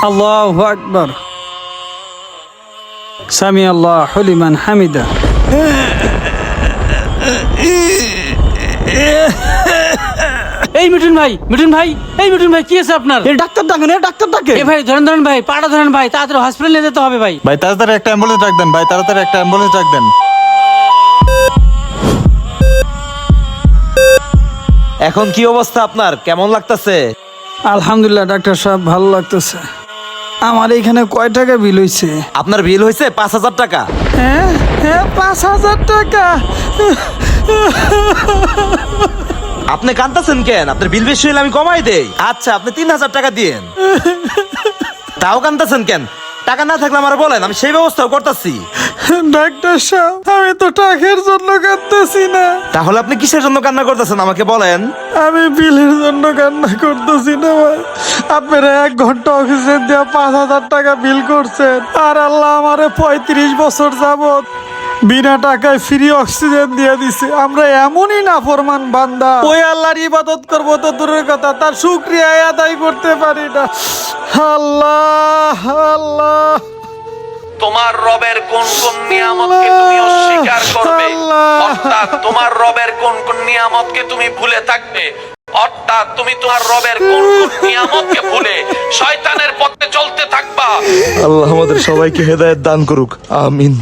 আল্লাহু আকবার। সামি আল্লাহু লিমান হামিদা। এই মিঠুন ভাই, মিঠুন ভাই, এই মিঠুন ভাই, কি আছে আপনার? এই ডাক্তার ডাকেন, এই ডাক্তার ডাকেন। এই ভাই ধরেন ধরেন ভাই, পাটা ধরেন ভাই, তাড়াতাড়ি হসপিটালে নিয়ে যেতে হবে ভাই। ভাই তাড়াতাড়ি একটা অ্যাম্বুলেন্স ডাক দেন, ভাই তাড়াতাড়ি একটা অ্যাম্বুলেন্স ডাক দেন। এখন কি অবস্থা আপনার? কেমন লাগতেছে? আলহামদুলিল্লাহ ডাক্তার সাহেব, ভালো লাগতেছে। আমার এখানে কয় টাকা বিল হইছে? আপনার বিল হয়েছে 5,000 টাকা। হ্যাঁ হ্যাঁ, 5,000 টাকা। আপনি কাঁদতেছেন কেন? আপনার বিল বেশি হলে আমি কমাই দেই। আচ্ছা, আপনি 3,000 টাকা দিয়েন। তাও কাঁদতেছেন কেন? টাকা না থাকলে আমার বলেন, আমি সেই ব্যবস্থাও করতেছি। ডাক্তার সাহেব, আমি তো টাকার জন্য কাঁদতেছি না, তাহলে আপনি কিসের জন্য কান্না করতেছেন আমাকে বলেন। আমি বিলের জন্য কান্না করতেছি না ভাই। আপনারা 1 ঘন্টা অক্সিজেন দিয়ে 5,000 টাকা বিল করছেন, আর আল্লাহ আমারে 35 বছর যাবত বিনা টাকায় ফ্রি অক্সিজেন দিয়ে দিছে। আমরা এমনই নাফরমান বান্দা, ওই আল্লাহর ইবাদত করবো তো দূরের কথা, তার শুকরিয়া আদায় করতে পারি না। আল্লাহ আল্লাহ, তোমার রবের কোন কোন নিয়ামতকে তুমি অস্বীকার করবে, অর্থাৎ তোমার রবের কোন কোন নিয়ামতকে তুমি ভুলে থাকবে, অর্থাৎ তুমি তোমার রবের কোন কোন নিয়ামতকে ভুলে শয়তানের পথে চলতে থাকবা। আল্লাহ আমাদের সবাইকে হেদায়েত দান করুক, আমিন।